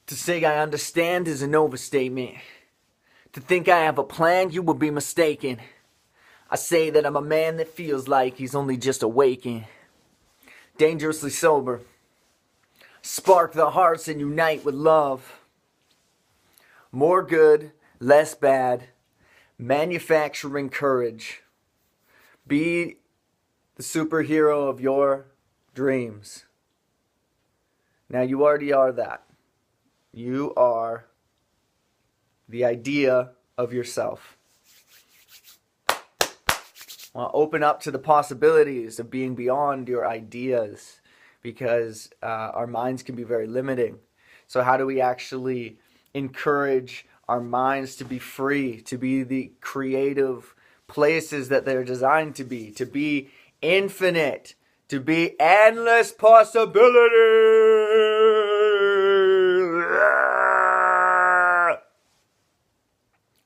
To say I understand is an overstatement. To think I have a plan, you would be mistaken. I say that I'm a man that feels like he's only just awakened. Dangerously sober. Spark the hearts and unite with love. More good, less bad. Manufacturing courage. Be the superhero of your dreams. Now you already are that. You are the idea of yourself. Well, open up to the possibilities of being beyond your ideas, because our minds can be very limiting. So how do we actually encourage our minds to be free, to be the creative places that they're designed to be infinite, to be endless possibilities?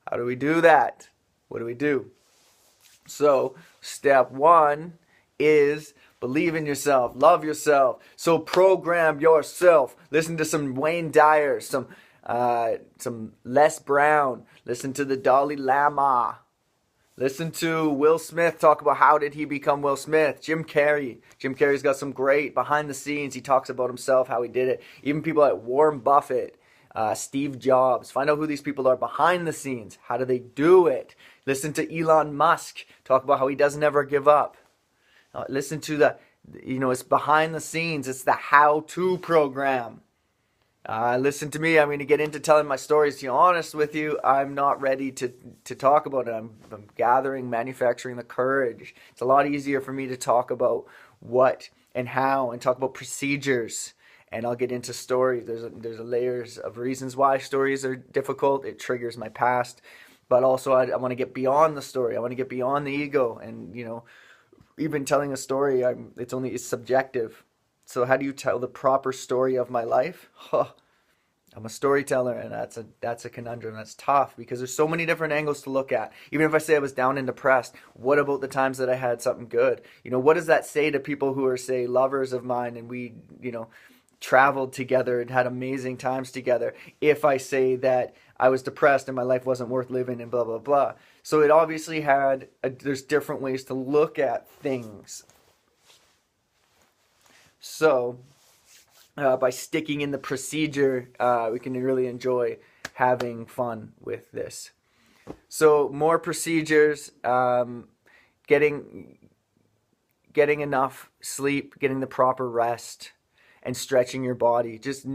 How do we do that? What do we do? So, step one is believe in yourself, love yourself. So program yourself. Listen to some Wayne Dyer, some Les Brown. Listen to the Dalai Lama. Listen to Will Smith talk about how did he become Will Smith. Jim Carrey. Jim Carrey's got some great behind the scenes. He talks about himself, how he did it. Even people like Warren Buffett. Steve Jobs. Find out who these people are behind the scenes. How do they do it? Listen to Elon Musk talk about how he doesn't ever give up. Listen to it's behind the scenes. It's the how-to program. Listen to me. I'm going to get into telling my stories. To be honest with you, I'm not ready to talk about it. I'm gathering, manufacturing the courage. It's a lot easier for me to talk about what and how and talk about procedures. And I'll get into stories. There's layers of reasons why stories are difficult. It triggers my past. But also I want to get beyond the story. I want to get beyond the ego. And, even telling a story, it's subjective. So how do you tell the proper story of my life? I'm a storyteller, and that's a conundrum. That's tough because there's so many different angles to look at. Even if I say I was down and depressed, what about the times that I had something good? What does that say to people who are, say, lovers of mine, and we, traveled together and had amazing times together, if I say that I was depressed and my life wasn't worth living and blah, blah, blah. So it obviously there's different ways to look at things. So by sticking in the procedure, we can really enjoy having fun with this. So more procedures, getting enough sleep, getting the proper rest, and stretching your body, just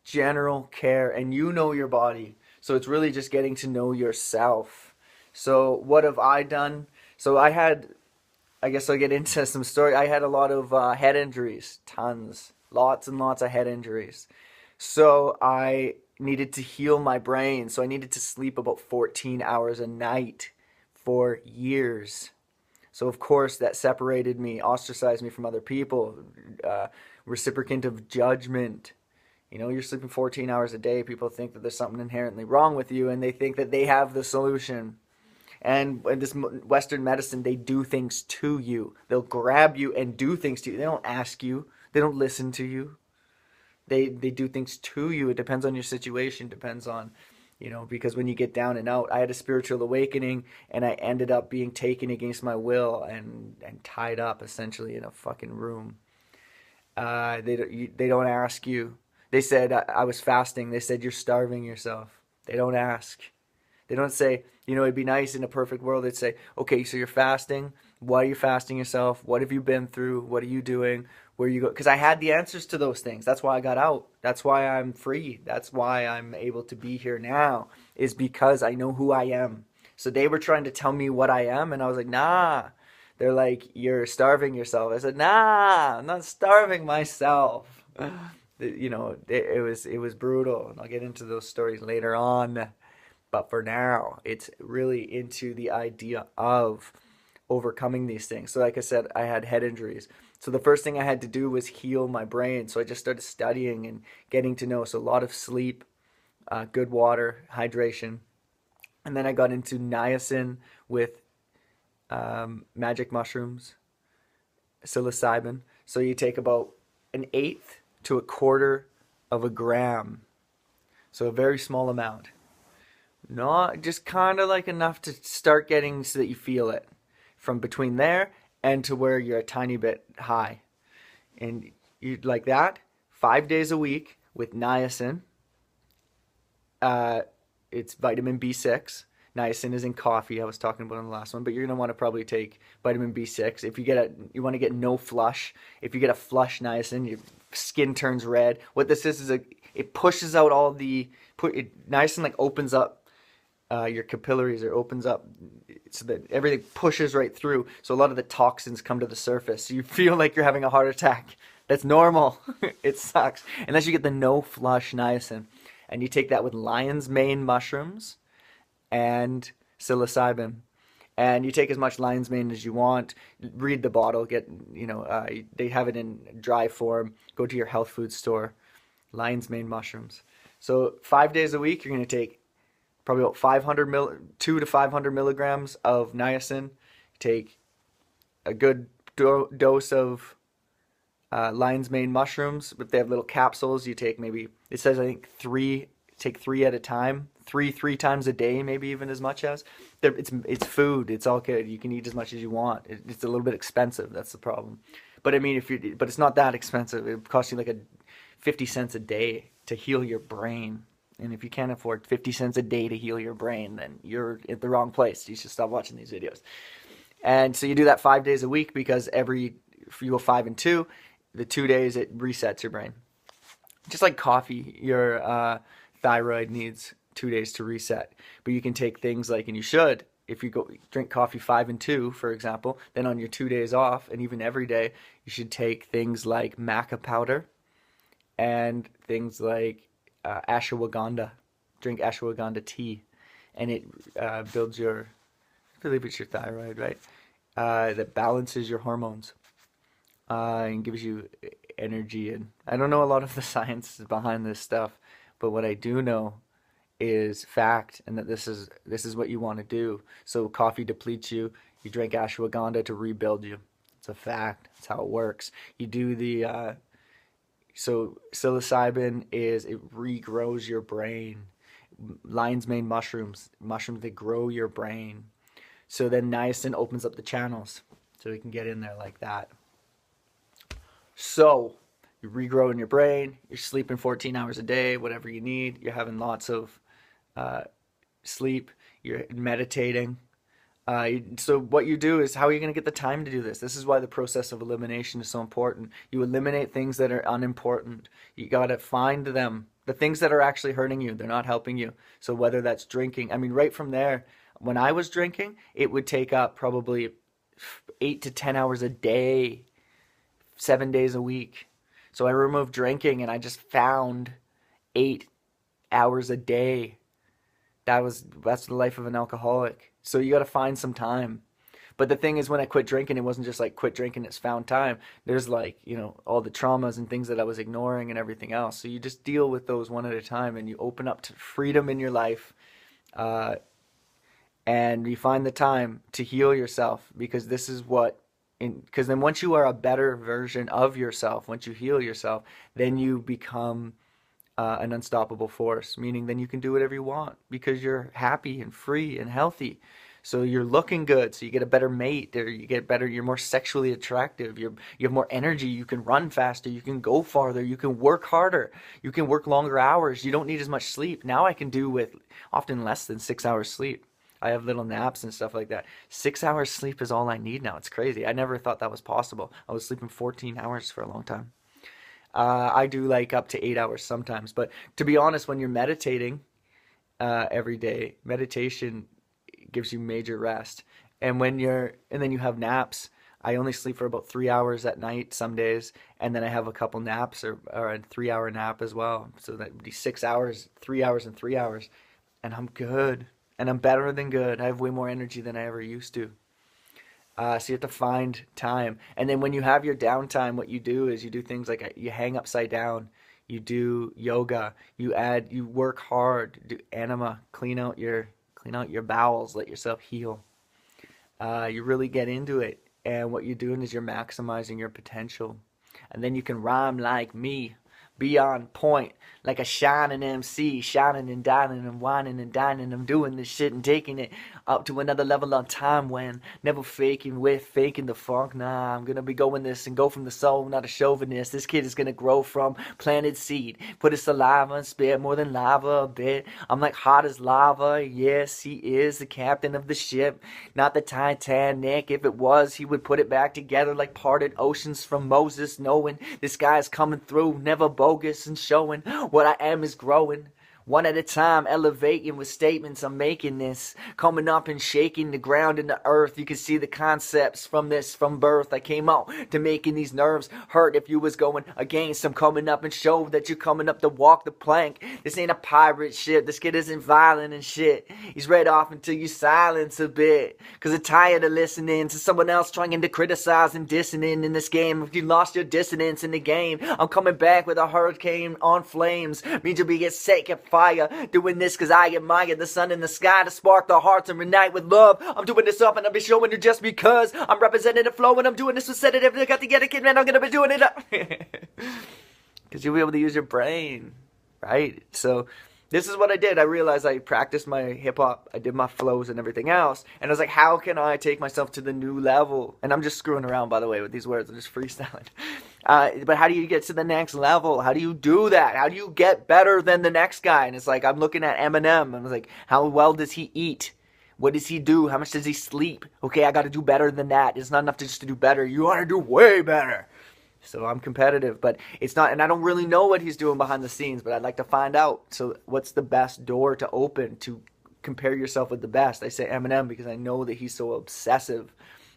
general care. And you know your body, so it's really just getting to know yourself. So what have I done? So I guess I'll get into some story. I had a lot of head injuries, lots and lots of head injuries. So I needed to heal my brain. So I needed to sleep about 14 hours a night for years. So of course that separated me, ostracized me from other people, reciprocant of judgment. You're sleeping 14 hours a day. People think that there's something inherently wrong with you, and they think that they have the solution. And in this Western medicine, they do things to you. They'll grab you and do things to you. They don't ask you. They don't listen to you. They do things to you. It depends on your situation. Depends on, because when you get down and out, I had a spiritual awakening, and I ended up being taken against my will and tied up essentially in a fucking room. They don't ask you. They said I was fasting. They said you're starving yourself. They don't ask. They don't say, it'd be nice in a perfect world. They'd say, okay, so you're fasting. Why are you fasting yourself? What have you been through? What are you doing? Where you go? Because I had the answers to those things. That's why I got out. That's why I'm free. That's why I'm able to be here now, is because I know who I am. So they were trying to tell me what I am, and I was like, nah. They're like, you're starving yourself. I said, nah, I'm not starving myself. It was brutal, and I'll get into those stories later on. But for now, it's really into the idea of overcoming these things. So like I said, I had head injuries. So the first thing I had to do was heal my brain. So I just started studying and getting to know. So a lot of sleep, good water, hydration. And then I got into niacin with magic mushrooms, psilocybin. So you take about 1/8 to 1/4 of a gram So a very small amount. Not just kind of like enough to start getting so that you feel it. From between there and to where you're a tiny bit high. And you like that, 5 days a week with niacin. It's vitamin B6. Niacin is in coffee. I was talking about in the last one, but you're gonna want to probably take vitamin B6. If you want to get no flush. If you get a flush niacin, your skin turns red. What this is it pushes out all the niacin like opens up your capillaries, or opens up so that everything pushes right through. So a lot of the toxins come to the surface. So you feel like you're having a heart attack. That's normal. It sucks. Unless you get the no flush niacin. And you take that with lion's mane mushrooms and psilocybin. And you take as much lion's mane as you want. Read the bottle. They have it in dry form. Go to your health food store. Lion's mane mushrooms. So 5 days a week, you're going to take probably about 2 to 500 milligrams of niacin. Take a good dose of lion's mane mushrooms. If they have little capsules, you take maybe, it says I think take three at a time, three times a day, maybe even as much as. It's food. It's all good. You can eat as much as you want. It's a little bit expensive. That's the problem. But I mean, but it's not that expensive. It costs you like 50 cents a day to heal your brain. And if you can't afford 50 cents a day to heal your brain, then you're at the wrong place. You should stop watching these videos. And so you do that 5 days a week, because if you go 5 and 2, the 2 days it resets your brain. Just like coffee, your thyroid needs 2 days to reset. But you can take things like, and you should, if you go drink coffee 5 and 2, for example, then on your 2 days off, and even every day, you should take things like maca powder and things like ashwagandha. Drink ashwagandha tea, and it builds I believe it's your thyroid, right? That balances your hormones and gives you energy. And I don't know a lot of the science behind this stuff, but what I do know is fact, and that this is what you want to do. So coffee depletes you. You drink ashwagandha to rebuild you. It's a fact. It's how it works. You do so psilocybin it regrows your brain. Lion's mane mushrooms that grow your brain. So then niacin opens up the channels, so we can get in there like that. So you're regrowing your brain. You're sleeping 14 hours a day, whatever you need. You're having lots of sleep. You're meditating. So what you do is, how are you going to get the time to do this? This is why the process of elimination is so important. You eliminate things that are unimportant. You got to find them. The things that are actually hurting you, they're not helping you. So whether that's drinking, I mean, right from there, when I was drinking, it would take up probably 8 to 10 hours a day, 7 days a week. So I removed drinking, and I just found 8 hours a day. That's the life of an alcoholic. So you got to find some time. But the thing is, when I quit drinking, it wasn't just like quit drinking, it's found time. There's all the traumas and things that I was ignoring and everything else. So you just deal with those one at a time, and you open up to freedom in your life. And you find the time to heal yourself, because this is because then once you are a better version of yourself, once you heal yourself, then you become an unstoppable force, meaning then you can do whatever you want, because you're happy and free and healthy. So you're looking good, so you get a better mate, or you're more sexually attractive, you have more energy, you can run faster, you can go farther, you can work harder, you can work longer hours, you don't need as much sleep. Now I can do with often less than 6 hours sleep. I have little naps and stuff like that. 6 hours sleep is all I need now. It's crazy. I never thought that was possible. I was sleeping 14 hours for a long time. I do like up to 8 hours sometimes. But to be honest, when you're meditating every day, meditation gives you major rest. And then you have naps. I only sleep for about 3 hours at night some days, and then I have a couple naps or a 3 hour nap as well. So that would be 6 hours, 3 hours, and 3 hours, and I'm good. And I'm better than good. I have way more energy than I ever used to. So you have to find time. And then when you have your downtime, what you do is you do things like you hang upside down, you do yoga, you work hard, do enema, clean out your bowels, let yourself heal. You really get into it. And what you're doing is you're maximizing your potential. And then you can rhyme like me. be on point, like a shining MC, shining and dining and whining and dining. I'm doing this shit and taking it up to another level on time when never faking with faking the funk. Nah, I'm gonna be going this and go from the soul, not a chauvinist. This kid is gonna grow from planted seed, put his saliva and spit more than lava a bit. I'm like hot as lava. Yes, he is the captain of the ship, not the Titanic. If it was, he would put it back together like parted oceans from Moses, knowing this guy is coming through, never bogus, and showing what I am is growing. One at a time, elevating with statements. I'm making this, coming up and shaking the ground and the earth. You can see the concepts from this from birth. I came out to making these nerves hurt. If you was going against, I'm coming up and show that you're coming up to walk the plank. This ain't a pirate ship. This kid isn't violent and shit. He's read off until you silence a bit. Cause I'm tired of listening to someone else trying to criticize and dissonant in this game. If you lost your dissonance in the game, I'm coming back with a hurricane on flames. Means you'll be get sick at fire. Doing this cause I admire the sun in the sky to spark the hearts and reunite with love. I'm doing this up and I'll be showing you just because I'm representing the flow and I'm doing this with sedative. I got to get a kid, man. I'm gonna be doing it up. Cause you'll be able to use your brain, right? So this is what I did. I realized I practiced my hip hop. I did my flows and everything else. And I was like, how can I take myself to the new level? And I'm just screwing around, by the way, with these words. I'm just freestyling. But how do you get to the next level? How do you do that? How do you get better than the next guy? And it's like, I'm looking at Eminem. And I was like, how well does he eat? What does he do? How much does he sleep? Okay, I got to do better than that. It's not enough just to do better. You want to do way better. So I'm competitive, but it's not, and I don't really know what he's doing behind the scenes, but I'd like to find out. So what's the best door to open to compare yourself with the best? I say Eminem because I know that he's so obsessive,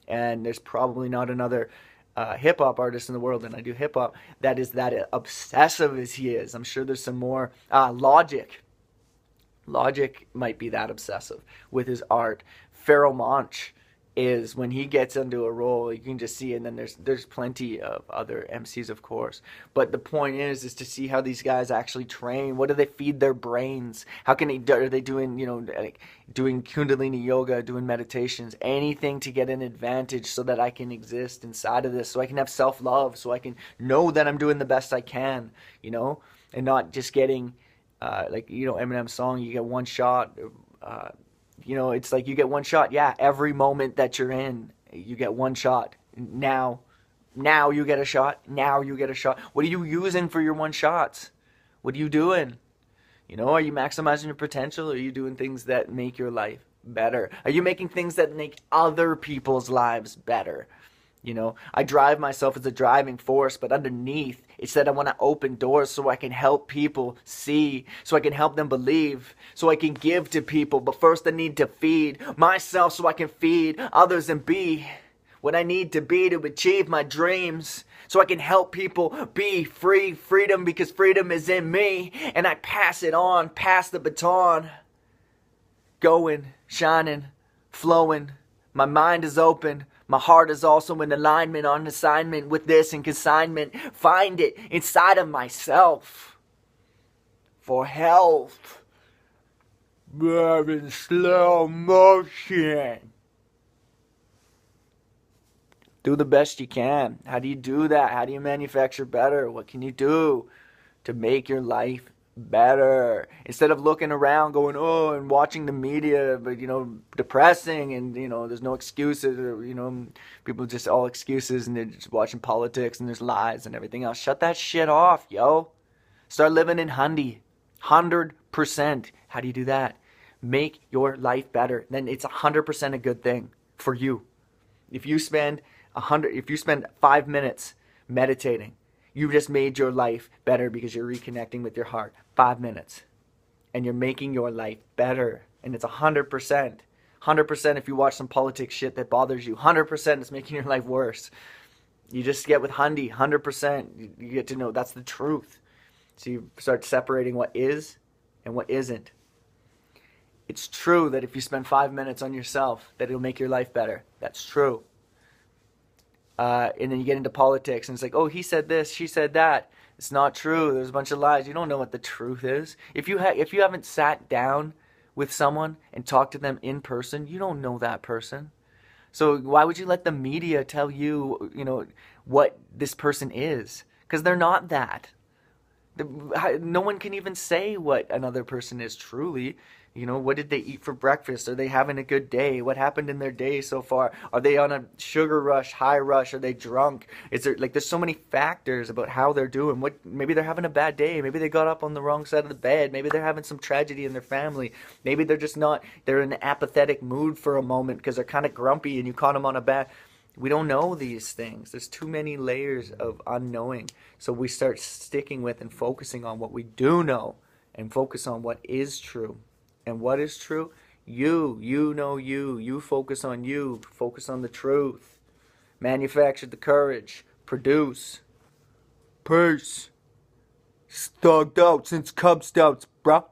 and there's probably not another hip-hop artist in the world, and I do hip-hop, that is that obsessive as he is. I'm sure there's some more. Logic might be that obsessive with his art. Pharoah Monch is, when he gets into a role, you can just see, and then there's plenty of other MCs, of course. But the point is to see how these guys actually train. What do they feed their brains? How can are they doing, like doing Kundalini yoga, doing meditations, anything to get an advantage so that I can exist inside of this, so I can have self-love, so I can know that I'm doing the best I can, and not just getting, Eminem's song, you get one shot. It's like you get one shot. Yeah, every moment that you're in, you get one shot. Now you get a shot. Now you get a shot. What are you using for your one shots? What are you doing? Are you maximizing your potential? Or are you doing things that make your life better? Are you making things that make other people's lives better? I drive myself as a driving force, but underneath, it's that I want to open doors so I can help people see, so I can help them believe, so I can give to people. But first I need to feed myself so I can feed others and be what I need to be to achieve my dreams, so I can help people be free. Freedom, because freedom is in me, and I pass it on, pass the baton. Going, shining, flowing, my mind is open. My heart is also in alignment, on assignment with this and consignment. Find it inside of myself for health. But in slow motion. Do the best you can. How do you do that? How do you manufacture better? What can you do to make your life better? Instead of looking around going, and watching the media, but depressing, and there's no excuses, or people just all excuses, and they're just watching politics, and there's lies and everything else. Shut that shit off, yo. Start living in 100%. How do you do that? Make your life better. Then it's 100% a good thing for you. If you spend 5 minutes meditating, you just made your life better because you're reconnecting with your heart. 5 minutes. And you're making your life better. And it's 100%. 100% if you watch some politics shit that bothers you. 100% is making your life worse. You just get with 100%. You get to know that's the truth. So you start separating what is and what isn't. It's true that if you spend 5 minutes on yourself, that it'll make your life better. That's true. And then you get into politics, and it's like, he said this, she said that. It's not true. There's a bunch of lies. You don't know what the truth is. If you haven't sat down with someone and talked to them in person, you don't know that person. So why would you let the media tell you, what this person is? Because they're not that. No one can even say what another person is truly. You know, what did they eat for breakfast? Are they having a good day? What happened in their day so far? Are they on a sugar rush, high rush? Are they drunk? Is there like there's so many factors about how they're doing. What maybe they're having a bad day. Maybe they got up on the wrong side of the bed. Maybe they're having some tragedy in their family. Maybe they're just not. They're in an apathetic mood for a moment because they're kind of grumpy and you caught them on a bad. We don't know these things. There's too many layers of unknowing. So we start sticking with and focusing on what we do know and focus on what is true. And what is true? You know you. You focus on you. Focus on the truth. Manufacture the courage. Produce. Peace. Stugged out since Cub Stouts, bruh.